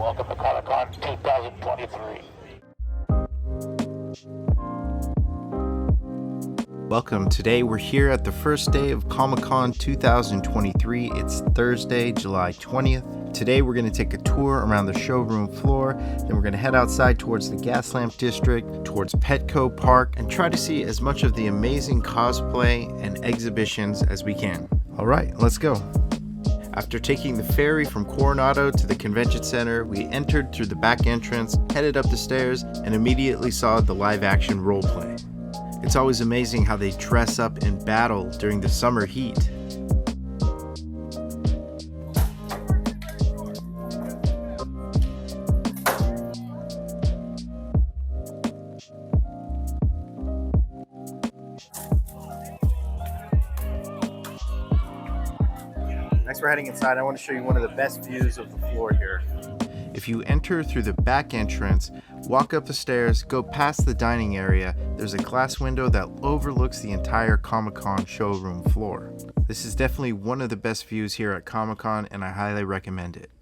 Welcome to Comic-Con 2023. Welcome. Today we're here at the first day of Comic-Con 2023. It's Thursday, July 20th. Today we're going to take a tour around the showroom floor, then we're going to head outside towards the Gaslamp district, towards Petco Park, and try to see as much of the amazing cosplay and exhibitions as we can. Alright, let's go. After taking the ferry from Coronado to the convention center, we entered through the back entrance, headed up the stairs, and immediately saw the live action roleplay. It's always amazing how they dress up in battle during the summer heat. Next, we're heading inside. I want to show you one of the best views of the floor here. If you enter through the back entrance, walk up the stairs, go past the dining area, there's a glass window that overlooks the entire Comic-Con showroom floor. This is definitely one of the best views here at Comic-Con, and I highly recommend it.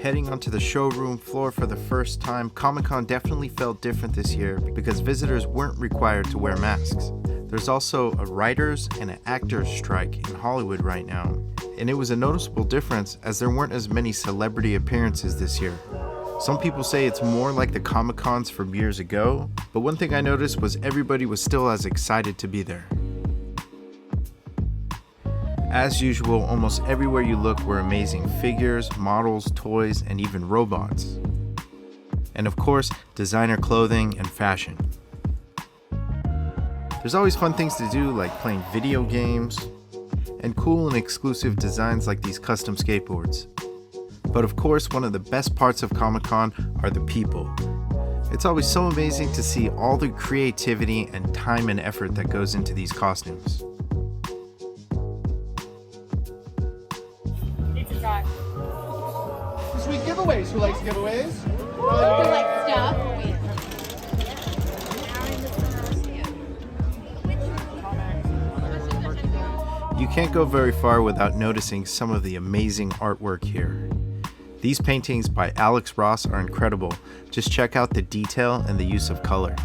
Heading onto the showroom floor for the first time, Comic-Con definitely felt different this year because visitors weren't required to wear masks. There's also a writers' and an actors' strike in Hollywood right now, and it was a noticeable difference as there weren't as many celebrity appearances this year. Some people say it's more like the Comic-Cons from years ago, but one thing I noticed was everybody was still as excited to be there. As usual, almost everywhere you look were amazing figures, models, toys, and even robots. And of course, designer clothing and fashion. There's always fun things to do like playing video games, and cool and exclusive designs like these custom skateboards. But of course, one of the best parts of Comic-Con are the people. It's always so amazing to see all the creativity and time and effort that goes into these costumes. Pizza time. Sweet giveaways. Who likes giveaways? Who likes stuff? You can't go very far without noticing some of the amazing artwork here. These paintings by Alex Ross are incredible. Just check out the detail and the use of color.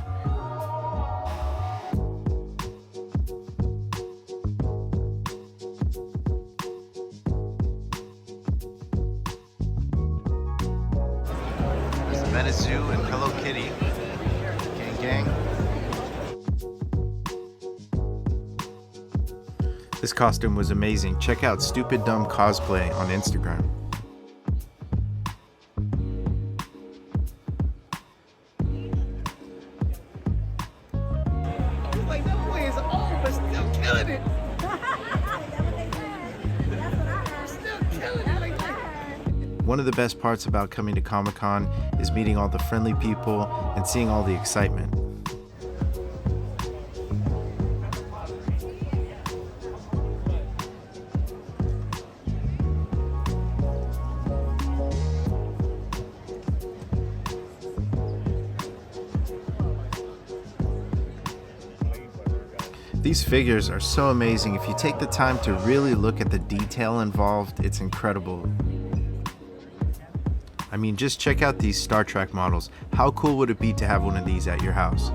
There's Venice Zoo and Hello Kitty. Gang gang. This costume was amazing. Check out Stupid Dumb Cosplay on Instagram. Like, that boy is old, but still killing it. Still killing it like that. One of the best parts about coming to Comic-Con is meeting all the friendly people and seeing all the excitement. These figures are so amazing. If you take the time to really look at the detail involved, it's incredible. I mean, just check out these Star Trek models. How cool would it be to have one of these at your house?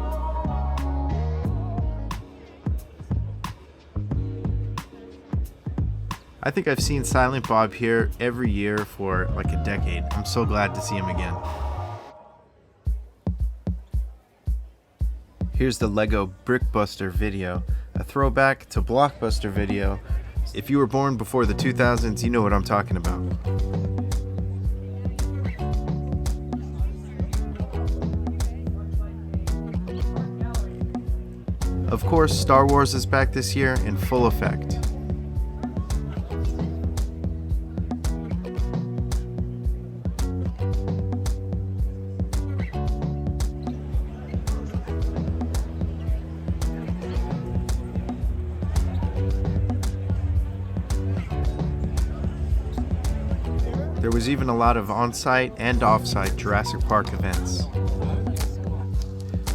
I think I've seen Silent Bob here every year for like a decade. I'm so glad to see him again. Here's the Lego Brickbuster video, a throwback to Blockbuster video. If you were born before the 2000s, you know what I'm talking about. Of course, Star Wars is back this year in full effect. There was even a lot of on-site and off-site Jurassic Park events.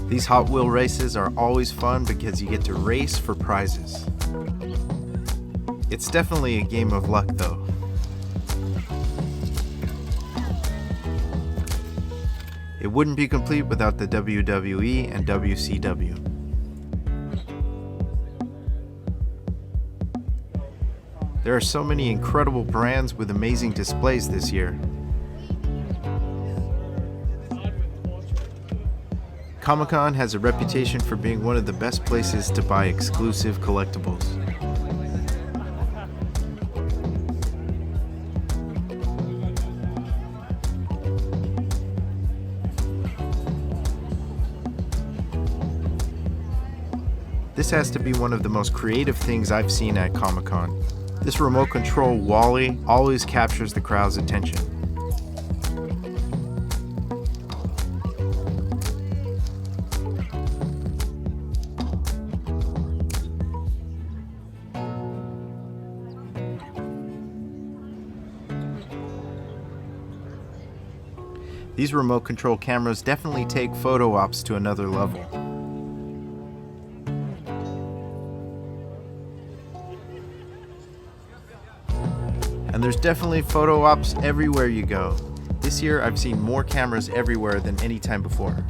These Hot Wheel races are always fun because you get to race for prizes. It's definitely a game of luck though. It wouldn't be complete without the WWE and WCW. There are so many incredible brands with amazing displays this year. Comic-Con has a reputation for being one of the best places to buy exclusive collectibles. This has to be one of the most creative things I've seen at Comic-Con. This remote control Wally always captures the crowd's attention. These remote control cameras definitely take photo ops to another level. And there's definitely photo ops everywhere you go. This year I've seen more cameras everywhere than any time before.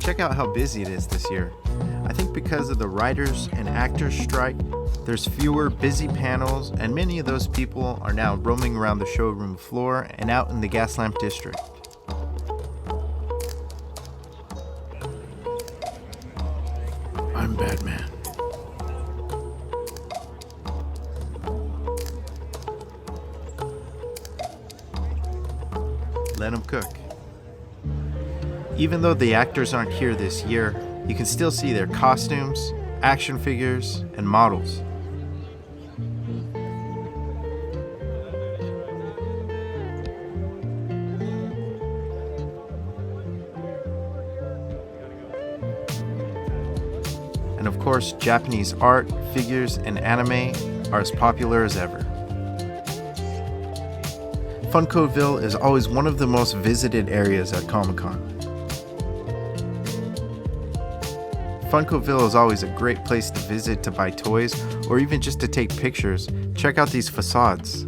Check out how busy it is this year. I think because of the writers and actors strike, there's fewer busy panels, and many of those people are now roaming around the showroom floor and out in the Gaslamp district. I'm Batman. Let 'em cook. Even though the actors aren't here this year, you can still see their costumes, action figures, and models. And of course, Japanese art, figures, and anime are as popular as ever. Funkoteville is always one of the most visited areas at Comic-Con. Funkoteville is always a great place to visit to buy toys or even just to take pictures. Check out these facades.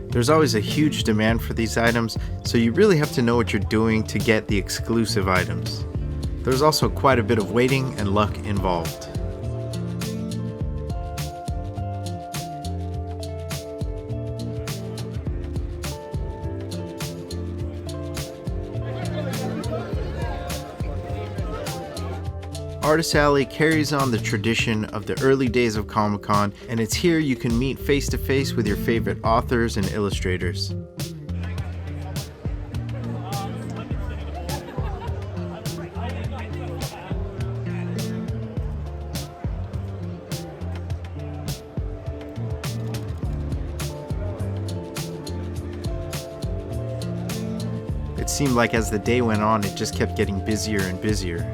There's always a huge demand for these items, so you really have to know what you're doing to get the exclusive items. There's also quite a bit of waiting and luck involved. Artist Alley carries on the tradition of the early days of Comic-Con, and it's here you can meet face-to-face with your favorite authors and illustrators. It seemed like as the day went on, it just kept getting busier and busier.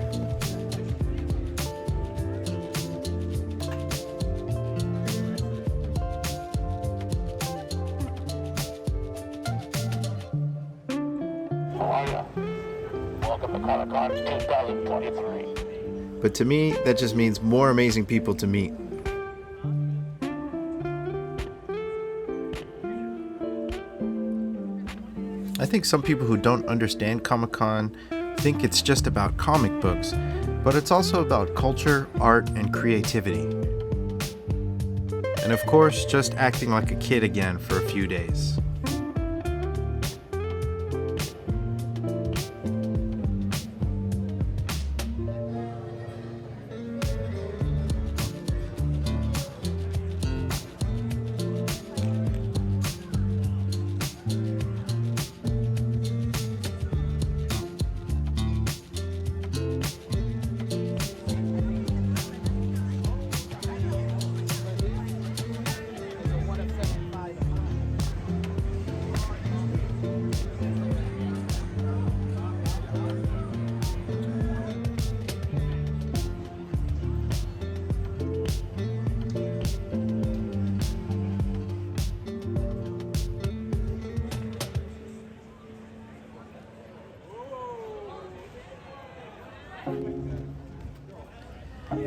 How are ya? Welcome to Comic-Con 2023. But to me, that just means more amazing people to meet. I think some people who don't understand Comic-Con think it's just about comic books, but it's also about culture, art, and creativity. And of course, just acting like a kid again for a few days.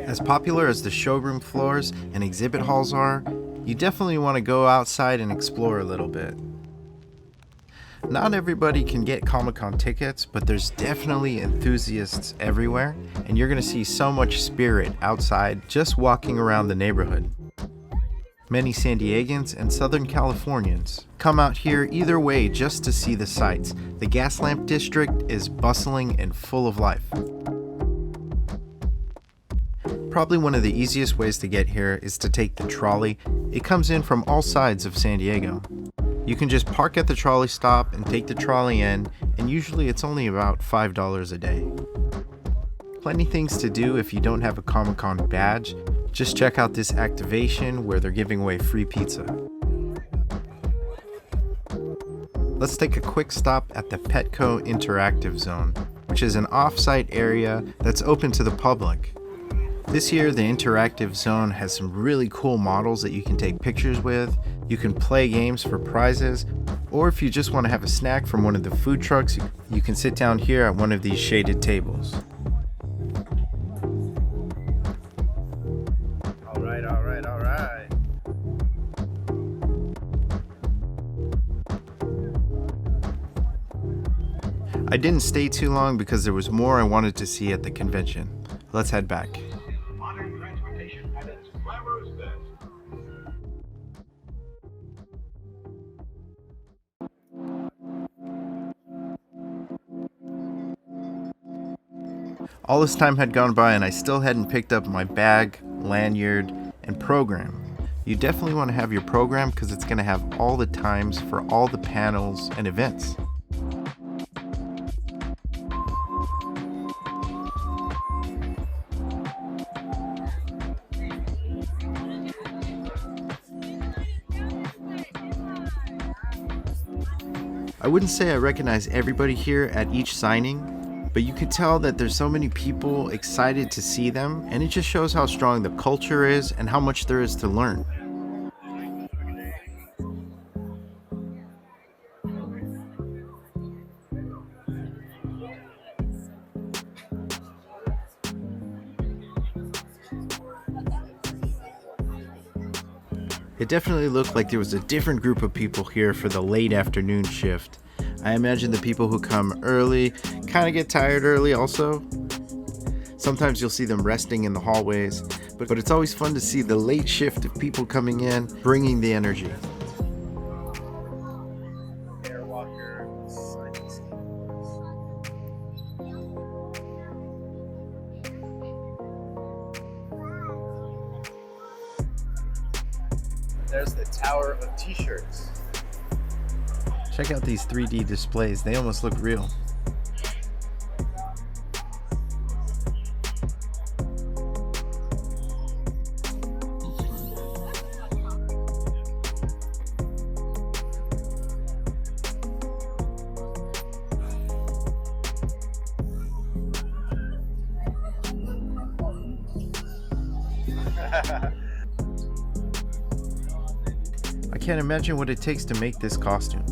As popular as the showroom floors and exhibit halls are, you definitely want to go outside and explore a little bit. Not everybody can get Comic-Con tickets, but there's definitely enthusiasts everywhere, and you're going to see so much spirit outside just walking around the neighborhood. Many San Diegans and Southern Californians come out here either way just to see the sights. The Gaslamp district is bustling and full of life. Probably one of the easiest ways to get here is to take the trolley. It comes in from all sides of San Diego. You can just park at the trolley stop and take the trolley in, and usually it's only about $5 a day. Plenty things to do if you don't have a Comic-Con badge. Just check out this activation where they're giving away free pizza. Let's take a quick stop at the Petco Interactive Zone, which is an off-site area that's open to the public. This year, the Interactive Zone has some really cool models that you can take pictures with. You can play games for prizes, or if you just want to have a snack from one of the food trucks, you can sit down here at one of these shaded tables. All right. I didn't stay too long because there was more I wanted to see at the convention. Let's head back. Modern transportation at its glamorous best. All this time had gone by and I still hadn't picked up my bag, lanyard, and program. You definitely want to have your program because it's going to have all the times for all the panels and events. I wouldn't say I recognize everybody here at each signing, but you can tell that there's so many people excited to see them, and it just shows how strong the culture is and how much there is to learn. It definitely looked like there was a different group of people here for the late afternoon shift. I imagine the people who come early kind of get tired early also. Sometimes you'll see them resting in the hallways, but it's always fun to see the late shift of people coming in, bringing the energy. There's the Tower of T-shirts. Check out these 3D displays. They almost look real. I can't imagine what it takes to make this costume.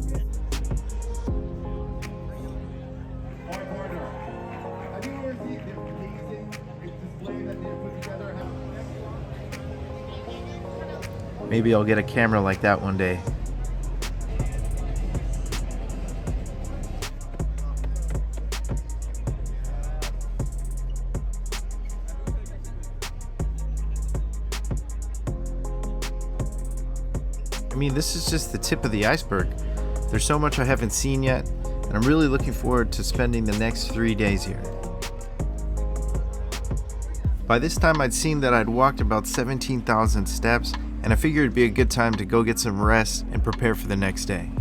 Maybe I'll get a camera like that one day. I mean, this is just the tip of the iceberg. There's so much I haven't seen yet, and I'm really looking forward to spending the next 3 days here. By this time, I'd seen that I'd walked about 17,000 steps, and I figured it'd be a good time to go get some rest and prepare for the next day.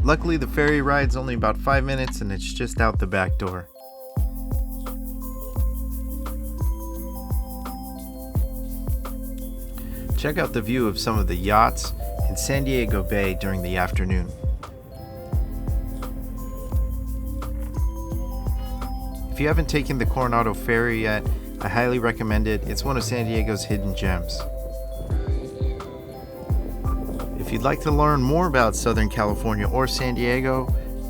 Luckily, the ferry ride's only about 5 minutes, and it's just out the back door. Check out the view of some of the yachts in San Diego Bay during the afternoon. If you haven't taken the Coronado Ferry yet, I highly recommend it. It's one of San Diego's hidden gems. If you'd like to learn more about Southern California or San Diego,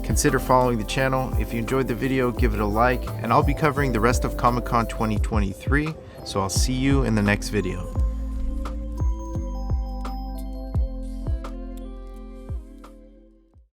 Consider following the channel. If you enjoyed the video, give it a like, and I'll be covering the rest of Comic-Con 2023, so I'll see you in the next video.